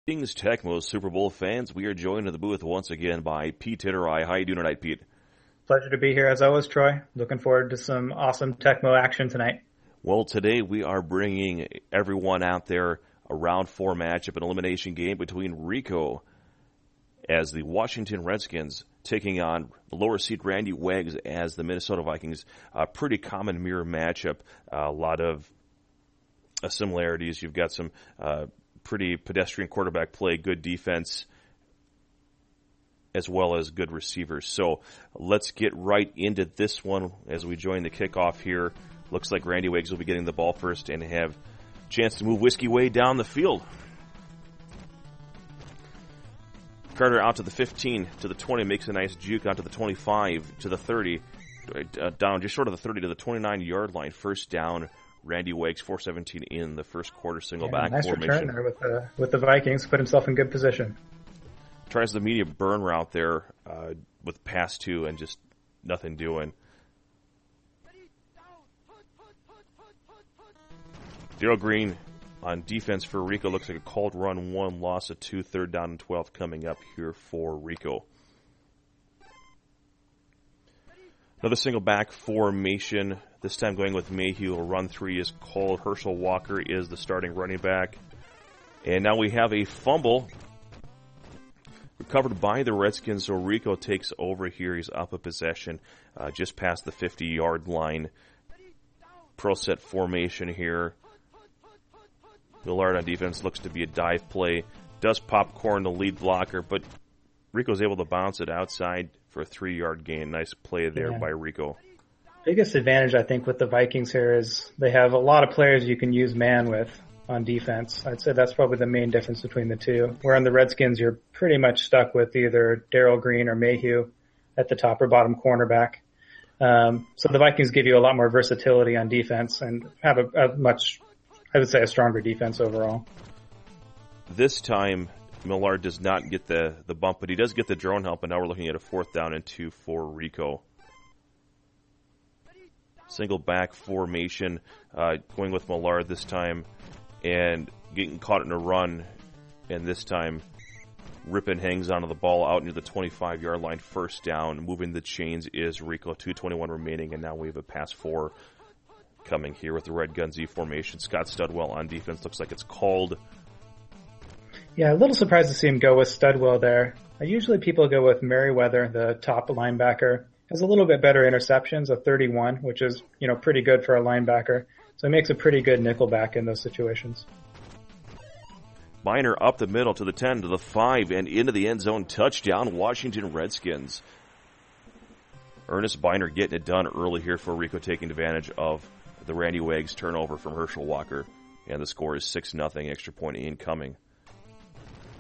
Greetings, Tecmo Super Bowl fans. We are joined in the booth once again by Ptitteri. How you doing tonight, Pete? Pleasure to be here as always, Troy. Looking forward to some awesome Tecmo action tonight. Well, today we are bringing everyone out there a round 4 matchup, an elimination game between Rico as the Washington Redskins taking on the lower seed Randywags as the Minnesota Vikings. A pretty common mirror matchup. A lot of similarities. You've got some pretty pedestrian quarterback play, good defense, as well as good receivers. So let's get right into this one as we join the kickoff here. Looks like Randywags will be getting the ball first and have a chance to move Whiskey way down the field. Carter out to the 15, to the 20, makes a nice juke out to the 25, to the 30, down just short of the 30 to the 29-yard line. First down, Randywags, 4:17 in the first quarter, single back nice formation. Return there with the Vikings, put himself in good position. Tries the media burn route there with pass 2 and just nothing doing. Daryl Green on defense for Rico. Looks like a called run 1, loss of 2, third down and 12 coming up here for Rico. Another single back formation, this time going with Mayhew. A run 3 is called. Herschel Walker is the starting running back. And now we have a fumble recovered by the Redskins, so Rico takes over here. He's up a possession just past the 50-yard line. Pro set formation here. Millard on defense looks to be a dive play. Does popcorn the lead blocker, but Rico's able to bounce it outside for a 3-yard gain. Nice play there by Rico. Biggest advantage, I think, with the Vikings here is they have a lot of players you can use man with on defense. I'd say that's probably the main difference between the two. Where on the Redskins, you're pretty much stuck with either Daryl Green or Mayhew at the top or bottom cornerback. So the Vikings give you a lot more versatility on defense and have a much, I would say, a stronger defense overall. This time, Millard does not get the bump, but he does get the drone help, and now we're looking at a 4th down and 2 for Rico. Single back formation, going with Millard this time, and getting caught in a run, and this time Rippin hangs onto the ball out near the 25-yard line, first down. Moving the chains is Rico, 2:21 remaining, and now we have a pass 4 coming here with the Red Gun Z formation. Scott Studwell on defense, looks like it's called. Yeah, a little surprised to see him go with Studwell there. Usually people go with Merriweather, the top linebacker. Has a little bit better interceptions, a 31, which is, pretty good for a linebacker. So he makes a pretty good nickelback in those situations. Biner up the middle to the 10, to the 5, and into the end zone. Touchdown, Washington Redskins. Ernest Biner getting it done early here for Rico, taking advantage of the Randywags turnover from Herschel Walker. And the score is 6-0, extra point incoming.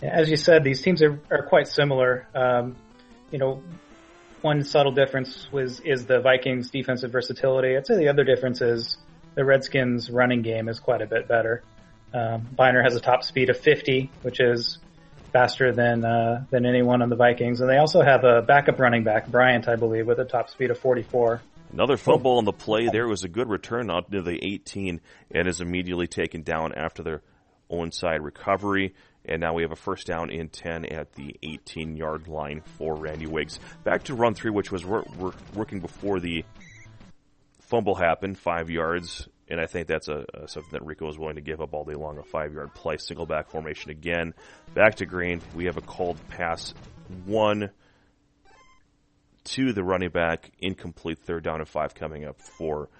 As you said, these teams are quite similar. One subtle difference is the Vikings' defensive versatility. I'd say the other difference is the Redskins' running game is quite a bit better. Biner has a top speed of 50, which is faster than anyone on the Vikings. And they also have a backup running back, Bryant, I believe, with a top speed of 44. Another fumble on the play. There was a good return out to the 18 and is immediately taken down after the onside recovery. And now we have a first down and 10 at the 18-yard line for Randywags. Back to run 3, which was working before the fumble happened, 5 yards. And I think that's something that Rico is willing to give up all day long, a 5-yard play. Single back formation again. Back to Green. We have a called pass 1 to the running back. Incomplete, third down and 5 coming up for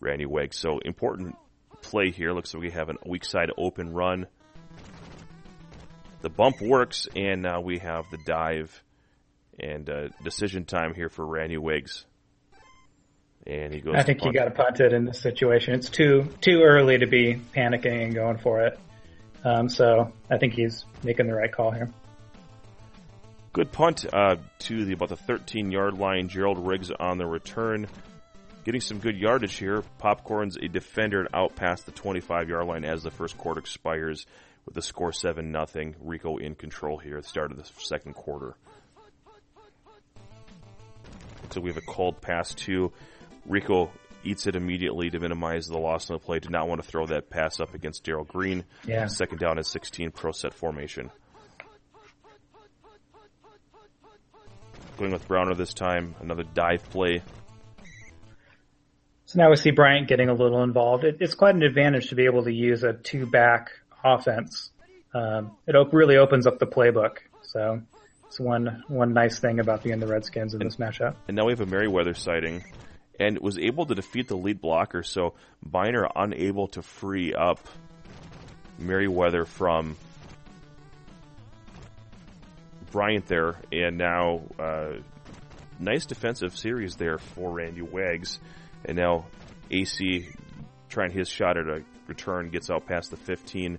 Randywags. So important play here. Looks like we have a weak side open run. The bump works, and now we have the dive and decision time here for Randywags. And he goes. I think you got to punt it in this situation. It's too early to be panicking and going for it. So I think he's making the right call here. Good punt to about the 13-yard line. Gerald Riggs on the return. Getting some good yardage here. Popcorn's a defender out past the 25-yard line as the first quarter expires with the score 7-0. Rico in control here at the start of the second quarter. Looks like we have a called pass to Rico. Eats it immediately to minimize the loss on the play. Did not want to throw that pass up against Daryl Green. Yeah. Second down at 16, pro set formation. going with Browner this time. Another dive play. So now we see Bryant getting a little involved. It's quite an advantage to be able to use a two-back offense. It really opens up the playbook. So it's one nice thing about being the Redskins in this matchup. And now we have a Merriweather sighting, and was able to defeat the lead blocker. So Biner unable to free up Merriweather from Bryant there, and now nice defensive series there for Randywags. And now AC trying his shot at a return, gets out past the 15.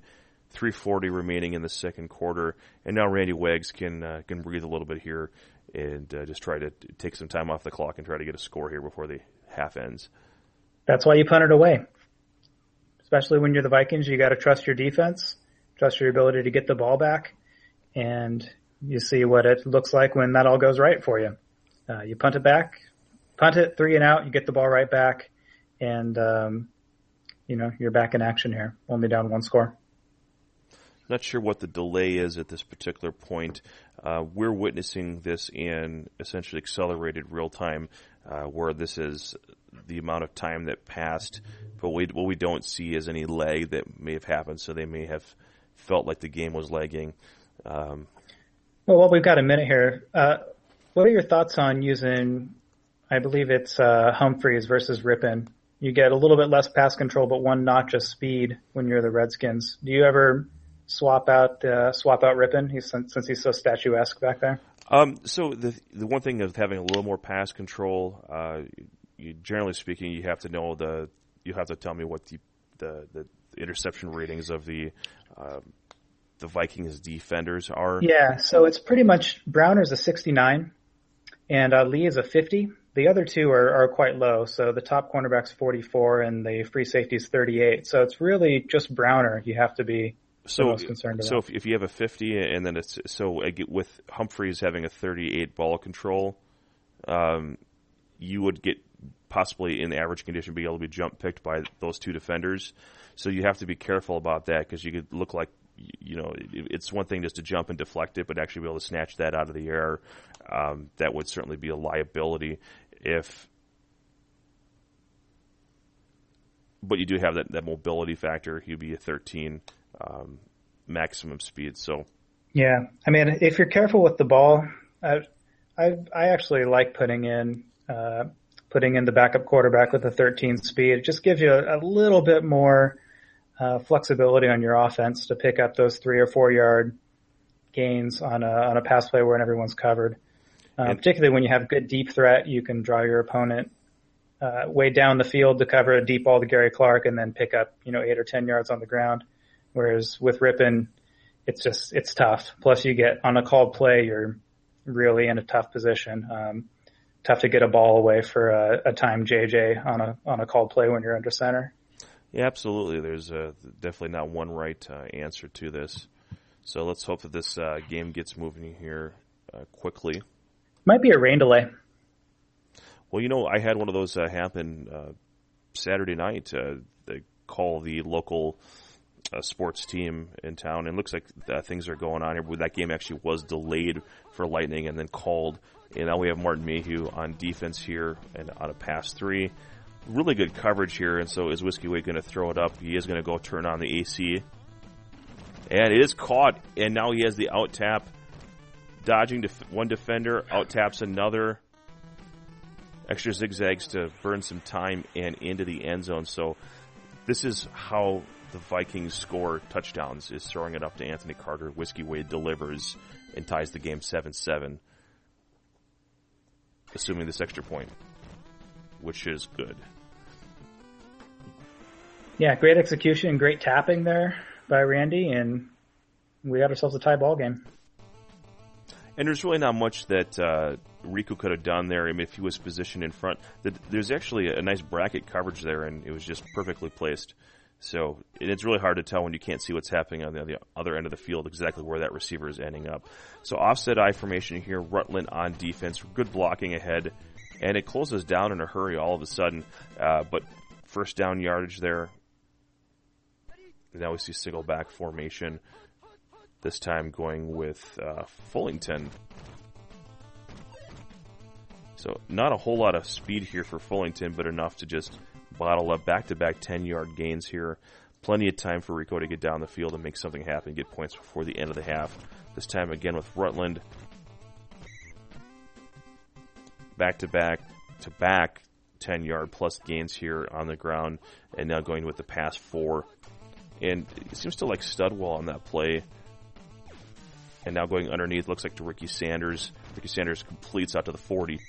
3:40 remaining in the second quarter, and now Randywags can breathe a little bit here and just try to take some time off the clock and try to get a score here before the half ends. That's why you punt it away. Especially when you're the Vikings, you got to trust your defense, trust your ability to get the ball back, and you see what it looks like when that all goes right for you. You punt it 3 and out, you get the ball right back, and you're back in action here, only down 1 score. Not sure what the delay is at this particular point. We're witnessing this in essentially accelerated real time, where this is the amount of time that passed, but what we don't see is any lag that may have happened, so they may have felt like the game was lagging. Well, we've got a minute here. What are your thoughts on using, I believe it's Humphreys versus Rippon? You get a little bit less pass control, but 1 notch of speed when you're the Redskins. Do you ever swap out Rippon since he's so statuesque back there? So the one thing of having a little more pass control, generally speaking, you have to tell me what the interception ratings of the Vikings defenders are. Yeah, so it's pretty much Browner's a 69 and Lee is a 50. The other two are quite low. So the top cornerback's 44 and the free safety's 38. So it's really just Browner you have to be most concerned about. So if you have a 50 and then with Humphreys having a 38 ball control, you would get possibly in the average condition be able to be jump picked by those 2 defenders. So you have to be careful about that because you could look like, it's one thing just to jump and deflect it, but actually be able to snatch that out of the air, that would certainly be a liability. But you do have that mobility factor. You'd be a 13 maximum speed. So yeah, I mean, if you're careful with the ball, I actually like putting in the backup quarterback with a 13 speed. It just gives you a little bit more flexibility on your offense to pick up those 3 or 4 yard gains on a pass play where everyone's covered. Particularly when you have good deep threat, you can draw your opponent way down the field to cover a deep ball to Gary Clark and then pick up 8 or 10 yards on the ground. Whereas with Rippon, it's tough. Plus you get on a called play, you're really in a tough position. Tough to get a ball away for a time JJ on a called play when you're under center. Yeah, absolutely. There's definitely not one right answer to this. So let's hope that this game gets moving here quickly. Might be a rain delay. Well, I had one of those happen Saturday night. They call the local sports team in town, and it looks like things are going on here. That game actually was delayed for lightning and then called. And now we have Martin Mayhew on defense here and on a pass 3. Really good coverage here, and so is Whiskey Wade going to throw it up? He is going to go turn on the AC. And it is caught, and now he has the out tap. Dodging one defender, out taps another. Extra zigzags to burn some time and into the end zone. So this is how the Vikings score touchdowns, is throwing it up to Anthony Carter. Whiskey Wade delivers and ties the game 7-7, assuming this extra point, which is good. Yeah, great execution, great tapping there by Randy, and we got ourselves a tie ball game. And there's really not much that Rico could have done there. I mean, if he was positioned in front, there's actually a nice bracket coverage there, and it was just perfectly placed. So it's really hard to tell when you can't see what's happening on the other end of the field, exactly where that receiver is ending up. So offset I formation here, Rutland on defense, good blocking ahead, and it closes down in a hurry all of a sudden. But first down yardage there. Now we see single back formation, this time going with Fullington. So not a whole lot of speed here for Fullington, but enough to just bottle up back-to-back 10-yard gains here. Plenty of time for Rico to get down the field and make something happen, get points before the end of the half. This time again with Rutland. Back-to-back 10-yard plus gains here on the ground, and now going with the pass 4. And it seems to like Studwell on that play. And now going underneath, looks like to Ricky Sanders. Ricky Sanders completes out to the 40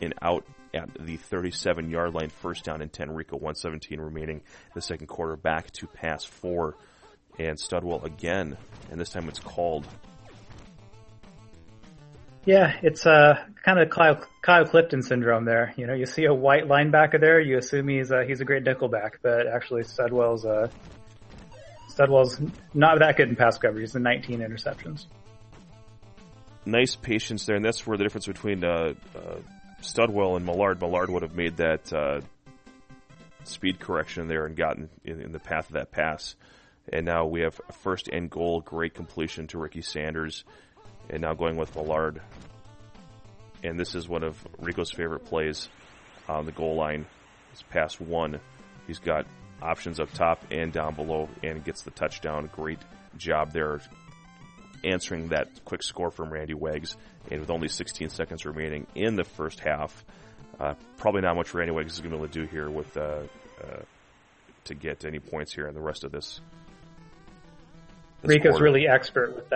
and out at the 37-yard line. First down and 10. Rico 1:17 remaining the second quarter. Back to pass 4. And Studwell again, and this time it's called. Yeah, it's kind of Kyle Clifton syndrome there. You know, you see a white linebacker there, you assume he's a great nickelback, but actually Studwell's not that good in pass coverage. He's 19 interceptions. Nice patience there, and that's where the difference between Studwell and Millard. Millard would have made that speed correction there and gotten in the path of that pass. And now we have a first and goal, great completion to Ricky Sanders. And now going with Millard. And this is one of Rico's favorite plays on the goal line. It's pass 1. He's got options up top and down below and gets the touchdown. Great job there answering that quick score from Randywags. And with only 16 seconds remaining in the first half, probably not much Randywags is going to be able to do here with to get any points here in the rest of this. Rico's really expert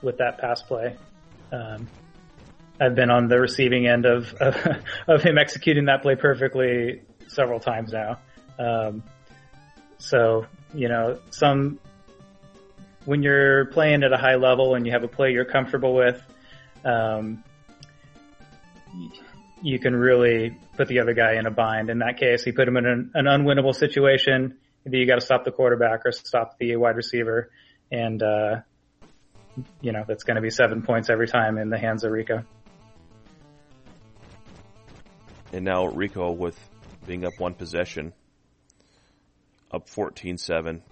with that pass play. I've been on the receiving end of him executing that play perfectly several times now. So, you know, when you're playing at a high level and you have a play you're comfortable with, you can really put the other guy in a bind. In that case, he put him in an unwinnable situation. Either you got to stop the quarterback or stop the wide receiver. And, you know, that's going to be 7 points every time in the hands of Rico. And now Rico with being up one possession, up 14-7,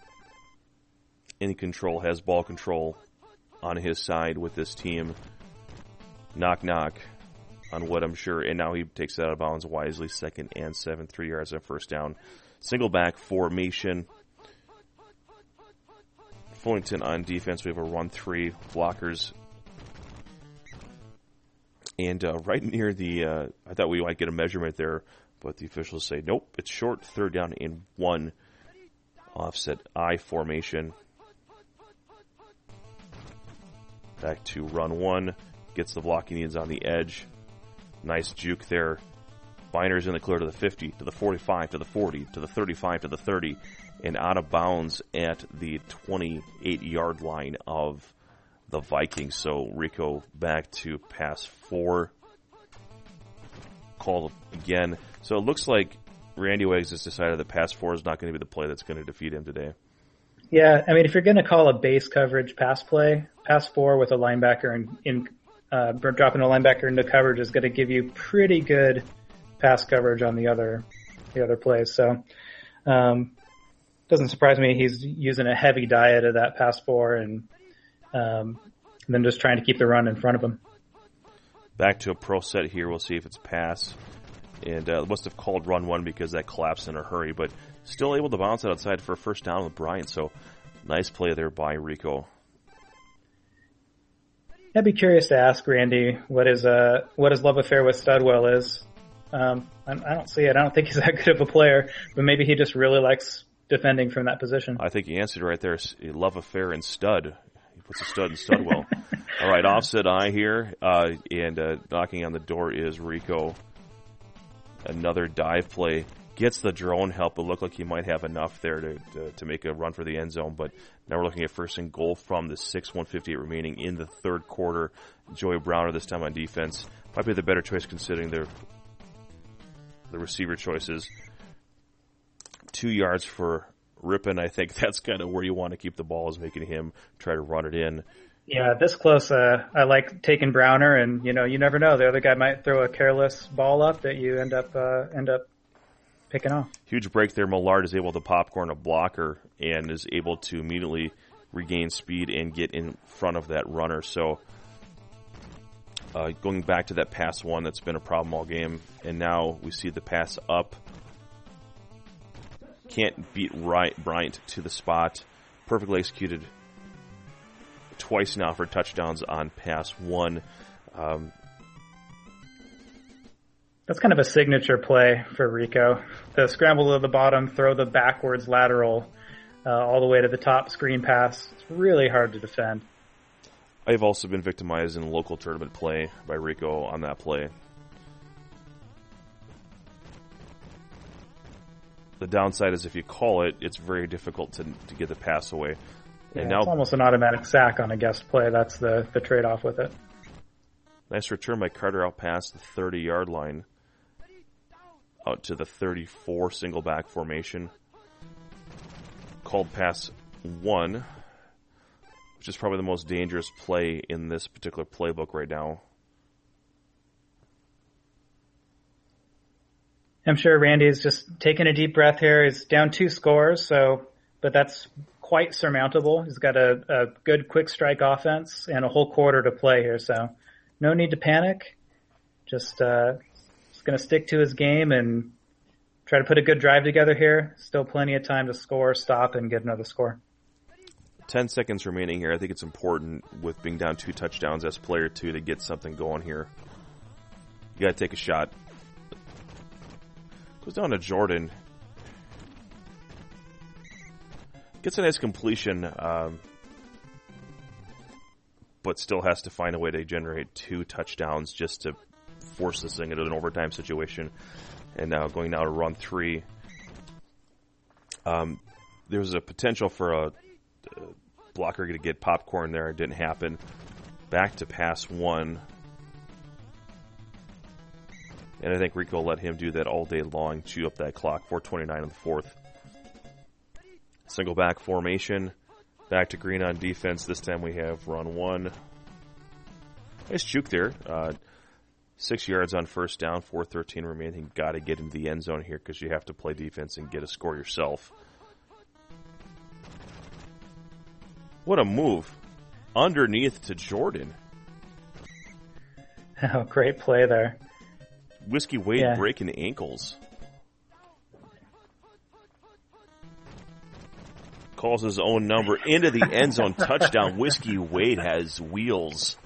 in control, has ball control on his side with this team. Knock, knock on Wood, I'm sure. And now he takes it out of bounds wisely. 2nd and 7, 3 yards on first down. Single back formation. Fullington on defense. We have a run 3 blockers. And right near the, I thought we might get a measurement there, but the officials say, nope, it's short, 3rd down and 1. Offset I formation. Back to run 1. Gets the block he needs on the edge. Nice juke there. Binders in the clear to the 50, to the 45, to the 40, to the 35, to the 30, and out of bounds at the 28-yard line of the Vikings. So Rico back to pass 4. Called again. So it looks like Randywags has decided that pass 4 is not going to be the play that's going to defeat him today. Yeah, I mean, if you're going to call a base coverage pass play, pass 4 with a linebacker dropping a linebacker into coverage is going to give you pretty good pass coverage on the other plays. So, doesn't surprise me he's using a heavy diet of that pass 4 and then just trying to keep the run in front of him. Back to a pro set here. We'll see if it's pass. And must have called run 1 because that collapsed in a hurry, but still able to bounce it outside for a first down with Bryant. So nice play there by Rico. I'd be curious to ask Randy what his love affair with Studwell is. I don't see it. I don't think he's that good of a player, but maybe he just really likes defending from that position. I think he answered right there. A love affair in stud. He puts a stud in Studwell. All right, offset I here, and knocking on the door is Rico. Another dive play. Gets the drone help. It looked like he might have enough there to make a run for the end zone, but now we're looking at first and goal from the 1:58 remaining in the third quarter. Joey Browner this time on defense. Might be the better choice considering the receiver choices. 2 yards for Rippon. I think that's kind of where you want to keep the ball, is making him try to run it in. Yeah, this close, I like taking Browner, and you never know. The other guy might throw a careless ball up that you end up picking off. Huge break there. Millard is able to popcorn a blocker and is able to immediately regain speed and get in front of that runner. So going back to that pass one that's been a problem all game. And now we see the pass up. Can't beat Bryant to the spot. Perfectly executed twice now for touchdowns on pass one. That's kind of a signature play for Rico. The scramble to the bottom, throw the backwards lateral all the way to the top, screen pass. It's really hard to defend. I've also been victimized in local tournament play by Rico on that play. The downside is if you call it, it's very difficult to get the pass away. Yeah, and now, it's almost an automatic sack on a guest play. That's the trade-off with it. Nice return by Carter out past the 30-yard line. Out to the 34 single back formation. Called pass one, which is probably the most dangerous play in this particular playbook right now. I'm sure Randy's just taking a deep breath here. He's down 2 scores, but that's quite surmountable. He's got a good quick strike offense and a whole quarter to play here, so no need to panic. Just going to stick to his game and try to put a good drive together here. Still plenty of time to score, stop, and get another score. 10 seconds remaining here. I think it's important with being down 2 touchdowns as player 2 to get something going here. You got to take a shot. Goes down to Jordan. Gets a nice completion, but still has to find a way to generate 2 touchdowns just to force this thing into an overtime situation. And now going now to run 3. There was a potential for a blocker to get popcorn there. It didn't happen. Back to pass 1. And I think Rico let him do that all day long, chew up that clock. 4:29 in the fourth. Single back formation. Back to Green on defense. This time we have run 1. Nice juke there. 6 yards on first down, 4:13 remaining. Got to get into the end zone here because you have to play defense and get a score yourself. What a move. Underneath to Jordan. Oh, great play there. Whiskey Wade breaking ankles. Calls his own number into the end zone touchdown. Whiskey Wade has wheels.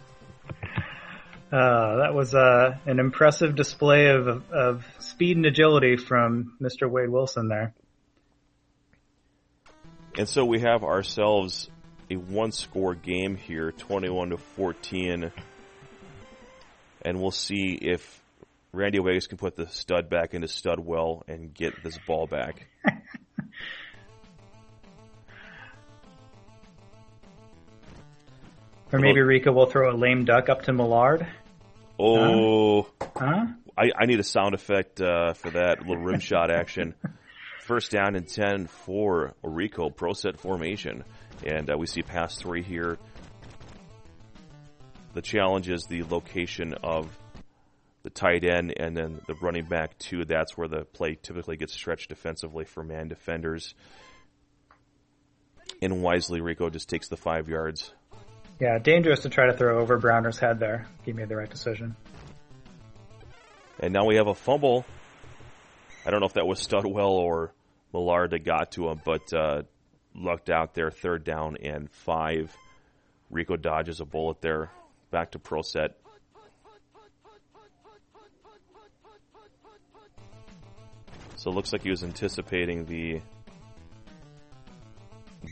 That was an impressive display of speed and agility from Mr. Wade Wilson there. And so we have ourselves a 1-score game here, 21-14. And we'll see if Randywags can put the stud back into stud well and get this ball back. Or maybe Rico will throw a lame duck up to Millard. Oh. Huh? I need a sound effect for that, a little rim shot action. First down and 10 for Rico, pro set formation. And we see pass 3 here. The challenge is the location of the tight end and then the running back 2. That's where the play typically gets stretched defensively for man defenders. And wisely, Rico just takes the 5 yards. Yeah, dangerous to try to throw over Browner's head there. He made the right decision. And now we have a fumble. I don't know if that was Studwell or Millard that got to him, but lucked out there. 3rd down and 5. Rico dodges a bullet there. Back to pro set. So it looks like he was anticipating the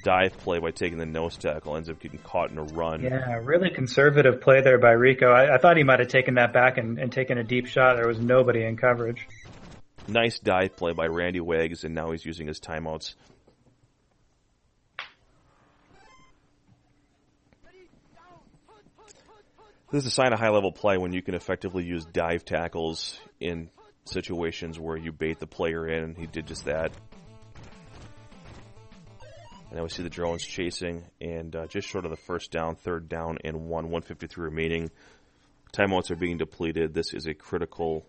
dive play by taking the nose tackle. Ends up getting caught in a run. Yeah, really conservative play there by Rico. I thought he might have taken that back and taken a deep shot. There was nobody in coverage. Nice dive play by Randywags, and now he's using his timeouts. This is a sign of high-level play when you can effectively use dive tackles in situations where you bait the player in, and he did just that. And now we see the drones chasing, and just short of the first down, 3rd down and 153 remaining. Timeouts are being depleted. This is a critical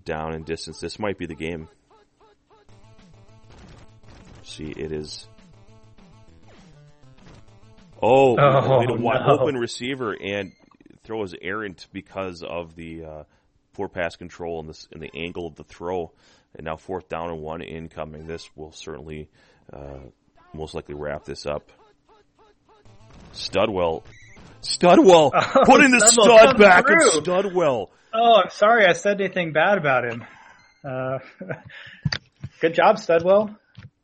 down and distance. This might be the game. See, it is. Oh, a wide open receiver and throw is errant because of the poor pass control and the angle of the throw. And now 4th down and 1 incoming. This will certainly most likely wrap this up. Studwell putting the stud back in Studwell. Oh, I'm sorry I said anything bad about him. Good job, Studwell.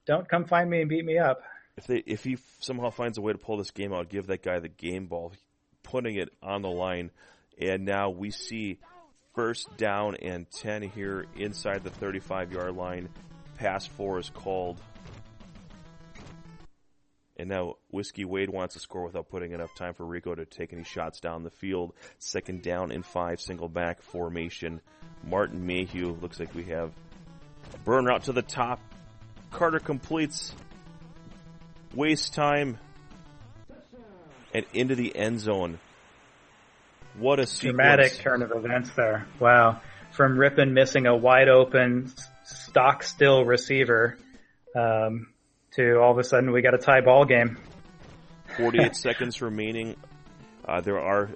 Don't come find me and beat me up. If he somehow finds a way to pull this game out, give that guy the game ball, putting it on the line. And now we see 1st down and 10 here inside the 35-yard line. Pass 4 is called. And now Whiskey Wade wants to score without putting enough time for Rico to take any shots down the field. 2nd down and 5, single back formation. Martin Mayhew, looks like we have a burn route to the top. Carter completes. Waste time. And into the end zone. What a sequence. Dramatic turn of events there. Wow. From Rippon missing a wide open, stock still receiver, to all of a sudden we got a tie ball game. 48 seconds remaining. There are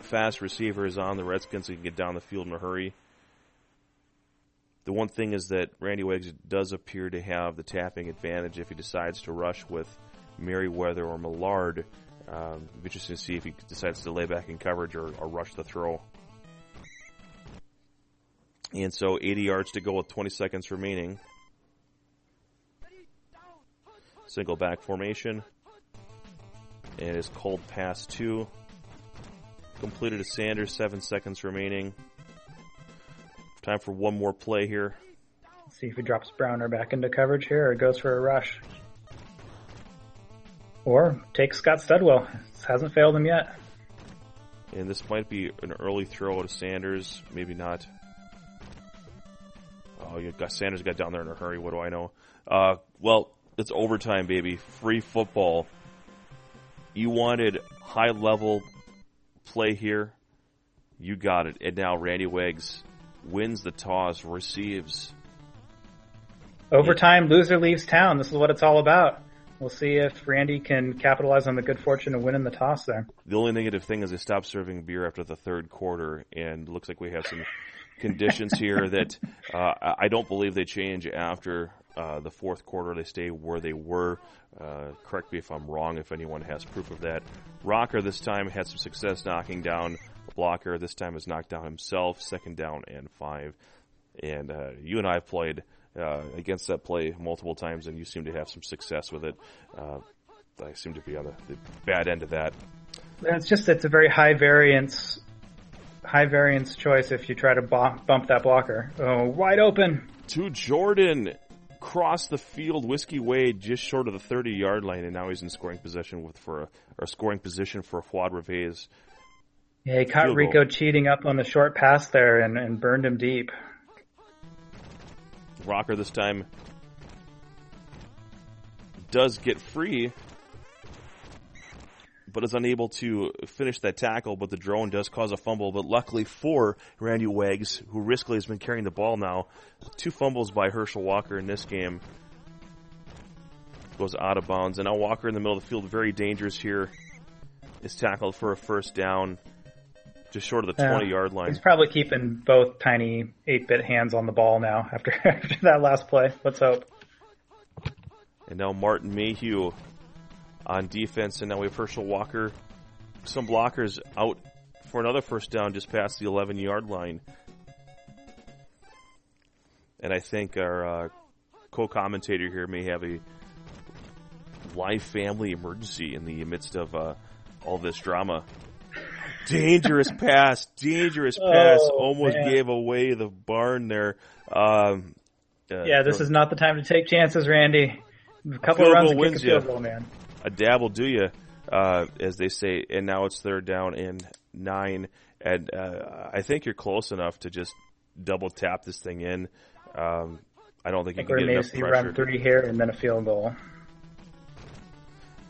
fast receivers on the Redskins who can get down the field in a hurry. The one thing is that Randywags does appear to have the tapping advantage if he decides to rush with Merriweather or Millard. It'll be interesting to see if he decides to lay back in coverage or rush the throw. And so 80 yards to go with 20 seconds remaining. Single back formation. And it's called pass 2. Completed to Sanders, 7 seconds remaining. Time for one more play here. Let's see if he drops Browner back into coverage here or goes for a rush. Or takes Scott Studwell. This hasn't failed him yet. And this might be an early throw to Sanders. Maybe not. Oh, Sanders got down there in a hurry. What do I know? Well, it's overtime, baby. Free football. You wanted high-level play here. You got it. And now Randywags wins the toss, receives. Overtime, loser leaves town. This is what it's all about. We'll see if Randy can capitalize on the good fortune of winning the toss there. The only negative thing is they stopped serving beer after the 3rd quarter, and it looks like we have some conditions here that I don't believe they change after the 4th quarter. They stay where they were. Correct me if I'm wrong, if anyone has proof of that. Rocker this time had some success knocking down the blocker. This time has knocked down himself. 2nd down and 5. And you and I have played against that play multiple times, and you seem to have some success with it. I seem to be on the bad end of that. It's a very high variance choice if you try to bump that blocker. Oh, wide open. To Jordan. Cross the field. Whiskey Wade just short of the 30-yard line, and now he's in scoring position for a Fuad Reves. Yeah, he caught Rico cheating up on the short pass there and burned him deep. Rocker this time does get free, but is unable to finish that tackle, but the drone does cause a fumble. But luckily for Randywags, who riskily has been carrying the ball now, 2 fumbles by Herschel Walker in this game. Goes out of bounds. And now Walker in the middle of the field, very dangerous here, is tackled for a 1st down, just short of the 20-yard line. He's probably keeping both tiny 8-bit hands on the ball now after that last play. Let's hope. And now Martin Mayhew on defense, and now we have Herschel Walker. Some blockers out for another 1st down just past the 11-yard line. And I think our co-commentator here may have a live family emergency in the midst of all this drama. Dangerous pass, almost gave away the barn there. This is not the time to take chances, Randy. A couple of runs and kick a field goal, man. A dab will do you, as they say. And now it's 3rd down and 9. And I think you're close enough to just double tap this thing in. I don't think you can get enough pressure. Run 3 here and then a field goal.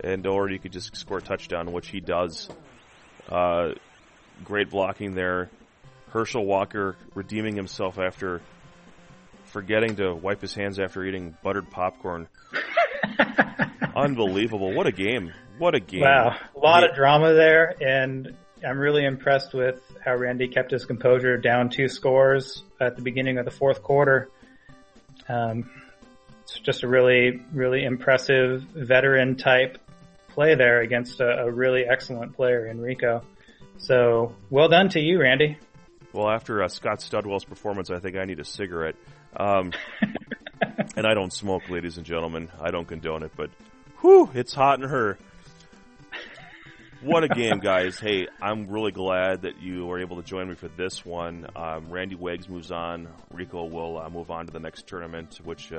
And or you could just score a touchdown, which he does. Great blocking there. Herschel Walker redeeming himself after forgetting to wipe his hands after eating buttered popcorn. Unbelievable. What a game. Wow. A lot of drama there, and I'm really impressed with how Randy kept his composure, down 2 scores at the beginning of the fourth quarter. It's just a really, really impressive veteran type play there against a really excellent player in Rico. So well done to you, Randy. Well, after Scott Studwell's performance, I think I need a cigarette. And I don't smoke, ladies and gentlemen. I don't condone it, but whew, it's hot in her. What a game, guys. Hey, I'm really glad that you were able to join me for this one. Randywags moves on. Rico will move on to the next tournament, which,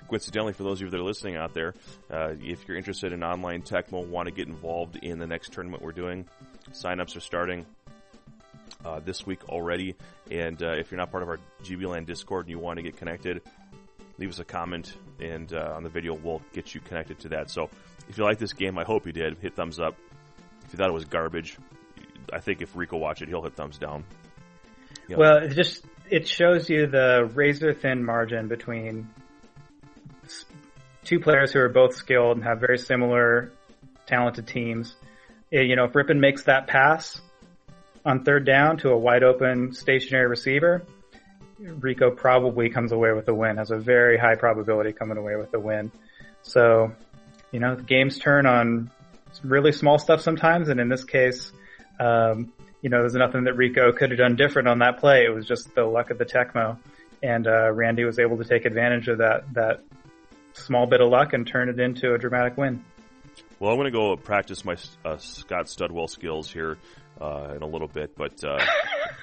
coincidentally, for those of you that are listening out there, if you're interested in online Tecmo, want to get involved in the next tournament we're doing, sign-ups are starting this week already. And if you're not part of our GBLAN Discord and you want to get connected, leave us a comment, and on the video we'll get you connected to that. So if you like this game, I hope you did, hit thumbs up. If you thought it was garbage, I think if Rico watched it, he'll hit thumbs down. You know. Well, it shows you the razor-thin margin between two players who are both skilled and have very similar talented teams. If Rippon makes that pass on third down to a wide-open stationary receiver, Rico probably comes away with the win, has a very high probability coming away with the win. So, the games turn on some really small stuff sometimes, and in this case, there's nothing that Rico could have done different on that play. It was just the luck of the Tecmo, and Randy was able to take advantage of that small bit of luck and turn it into a dramatic win. Well, I'm going to go practice my Scott Studwell skills here in a little bit, but...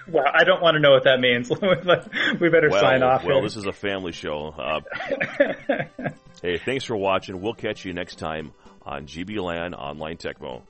Well, I don't want to know what that means. We better sign off. Well, this is a family show. Hey, thanks for watching. We'll catch you next time on GBLAN Online Tecmo.